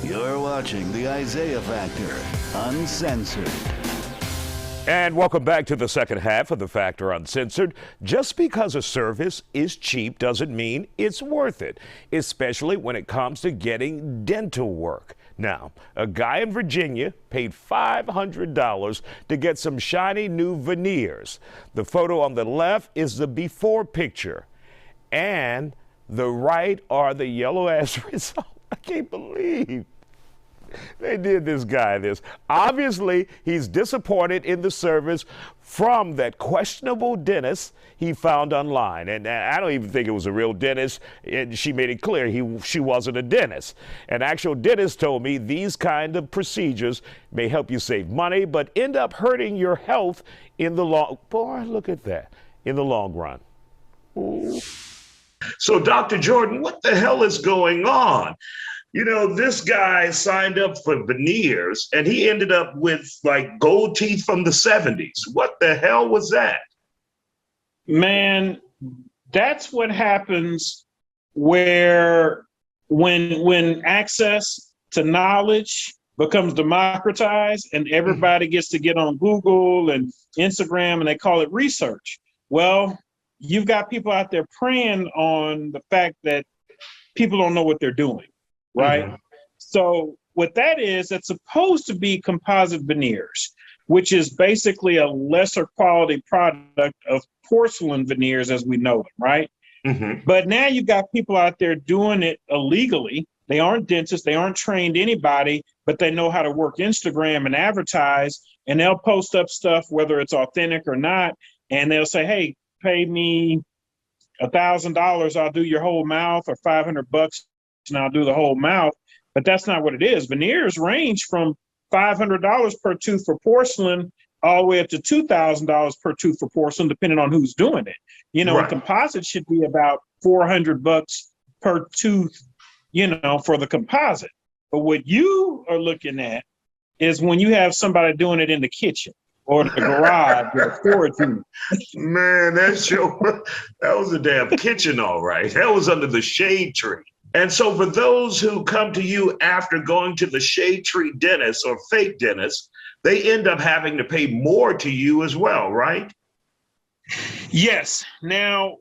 You're watching the Isaiah Factor Uncensored. And welcome back to the second half of the Factor Uncensored. Just because a service is cheap doesn't mean it's worth it, especially when it comes to getting dental work. Now, a guy in Virginia paid $500 to get some shiny new veneers. The photo on the left is the before picture, and the right are the yellow-ass results. I can't believe they did this guy this. Obviously, he's disappointed in the service from that questionable dentist he found online. And I don't even think it was a real dentist. And she made it clear she wasn't a dentist. An actual dentist told me these kind of procedures may help you save money, but end up hurting your health in the long, boy, look at that, in the long run. Ooh. So, Dr. Jordan, what the hell is going on? You know, this guy signed up for veneers and he ended up with like gold teeth from the 70s. What the hell was that? Man, that's what happens when access to knowledge becomes democratized and everybody gets to get on Google and Instagram and they call it research. Well, you've got people out there preying on the fact that people don't know what they're doing, right? Mm-hmm. So what that is, it's supposed to be composite veneers, which is basically a lesser quality product of porcelain veneers as we know them, right? Mm-hmm. But now you've got people out there doing it illegally. They aren't dentists, they aren't trained anybody, but they know how to work Instagram and advertise, and they'll post up stuff, whether it's authentic or not, and they'll say, hey, pay me $1,000, I'll do your whole mouth, or $500 and I'll do the whole mouth. But that's not what it is. Veneers range from $500 per tooth for porcelain all the way up to $2,000 per tooth for porcelain, depending on who's doing it. You know, right. A composite should be about $400 per tooth, you know, for the composite. But what you are looking at is when you have somebody doing it in the kitchen or the garage or storage unit. Man, that was a damn kitchen, all right. That was under the shade tree. And so for those who come to you after going to the shade tree dentist or fake dentist, they end up having to pay more to you as well, right? Yes. Now,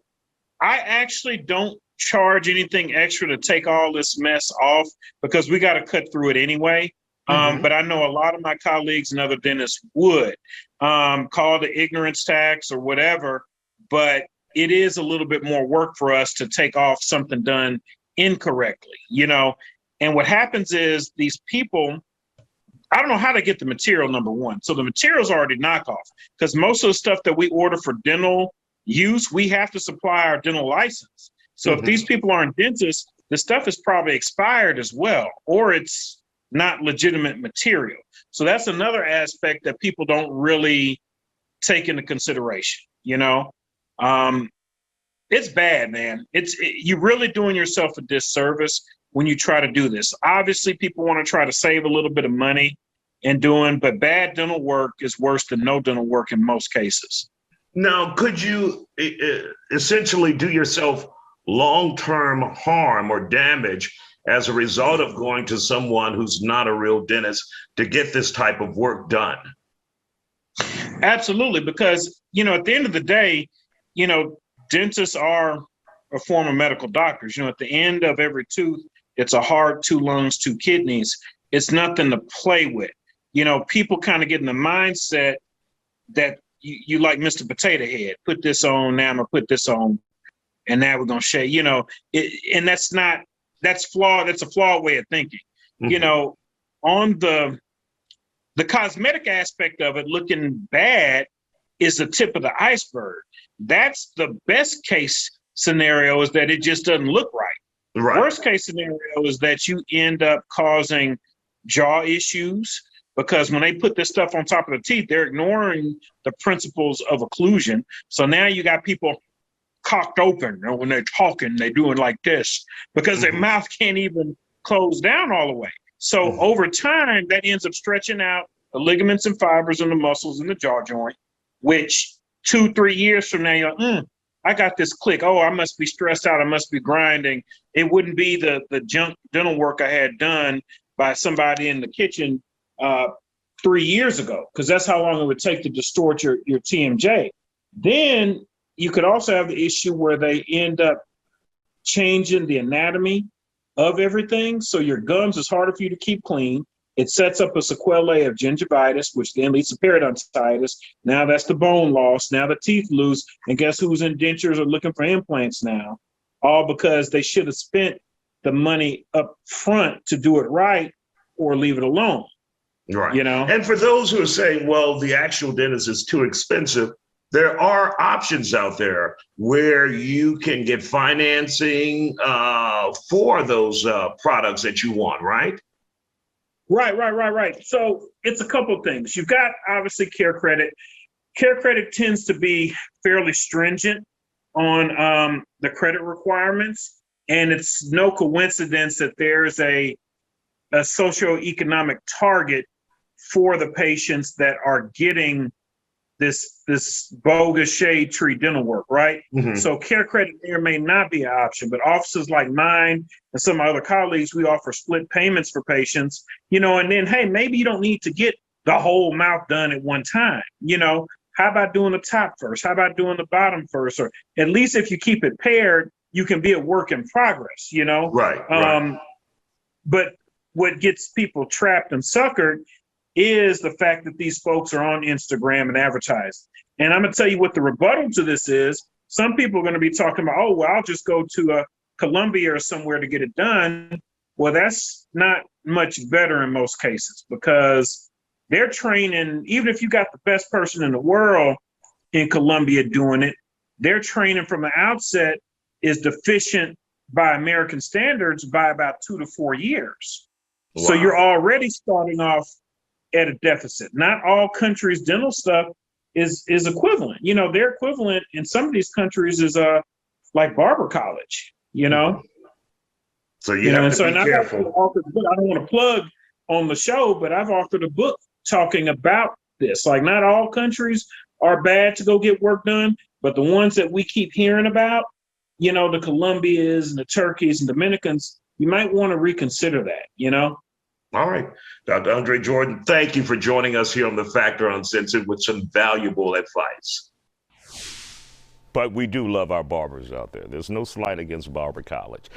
I actually don't charge anything extra to take all this mess off because we got to cut through it anyway. But I know a lot of my colleagues and other dentists would call the ignorance tax or whatever, but it is a little bit more work for us to take off something done incorrectly, you know. And what happens is these people, I don't know how to get the material, number one. So the material's already knockoff because most of the stuff that we order for dental use, we have to supply our dental license. So if these people aren't dentists, the stuff is probably expired as well, or it's not legitimate material. So that's another aspect that people don't really take into consideration, you know. It's bad, man. You're really doing yourself a disservice when you try to do this. Obviously, people want to try to save a little bit of money but bad dental work is worse than no dental work in most cases. Now, could you essentially do yourself long-term harm or damage as a result of going to someone who's not a real dentist to get this type of work done? Absolutely, because, you know, at the end of the day, you know, dentists are a form of medical doctors. You know, at the end of every tooth, it's a heart, 2 lungs, 2 kidneys. It's nothing to play with. You know, people kind of get in the mindset that you like Mr. Potato Head, put this on, now I'm gonna put this on, and now we're gonna shave, you know, and that's flawed. That's a flawed way of thinking. You know, on the cosmetic aspect of it, looking bad is the tip of the iceberg. That's the best case scenario, is that it just doesn't look right. Right. Worst case scenario is that you end up causing jaw issues, because when they put this stuff on top of the teeth, they're ignoring the principles of occlusion. So now you got people cocked open, you know, when they're talking, they're doing like this because their mouth can't even close down all the way. So over time, that ends up stretching out the ligaments and fibers and the muscles in the jaw joint, which 2-3 years from now, you're like, I got this click. Oh, I must be stressed out. I must be grinding. It wouldn't be the junk dental work I had done by somebody in the kitchen 3 years ago, because that's how long it would take to distort your TMJ. Then you could also have the issue where they end up changing the anatomy of everything. So your gums is harder for you to keep clean. It sets up a sequelae of gingivitis, which then leads to periodontitis. Now that's the bone loss. Now the teeth loose. And guess who's in dentures or looking for implants now? All because they should have spent the money up front to do it right or leave it alone. Right. You know? And for those who are saying, well, the actual dentist is too expensive, there are options out there where you can get financing for those products that you want, right? Right. So it's a couple of things. You've got obviously CareCredit. CareCredit tends to be fairly stringent on the credit requirements, and it's no coincidence that there's a socioeconomic target for the patients that are getting this bogus shade tree dental work, right? Mm-hmm. So CareCredit there may not be an option, but offices like mine and some of my other colleagues, we offer split payments for patients, you know, and then, hey, maybe you don't need to get the whole mouth done at one time, you know, how about doing the top first? How about doing the bottom first? Or at least if you keep it paired, you can be a work in progress, you know? Right. But what gets people trapped and suckered is the fact that these folks are on Instagram and advertising. And I'm going to tell you what the rebuttal to this is. Some people are going to be talking about, oh, well, I'll just go to Columbia or somewhere to get it done. Well, that's not much better in most cases, because they're training, even if you got the best person in the world in Columbia doing it, their training from the outset is deficient by American standards by about 2 to 4 years. Wow. So you're already starting off at a deficit. Not all countries' dental stuff is equivalent. You know, their equivalent in some of these countries is like barber college, you know? So you have to be careful. I don't want to plug on the show, but I've authored a book talking about this. Like, not all countries are bad to go get work done, but the ones that we keep hearing about, you know, the Colombias and the Turkeys and Dominicans, you might want to reconsider that, you know? All right. Dr. Andre Jordan, thank you for joining us here on The Factor Uncensored with some valuable advice. But we do love our barbers out there. There's no slight against Barber College.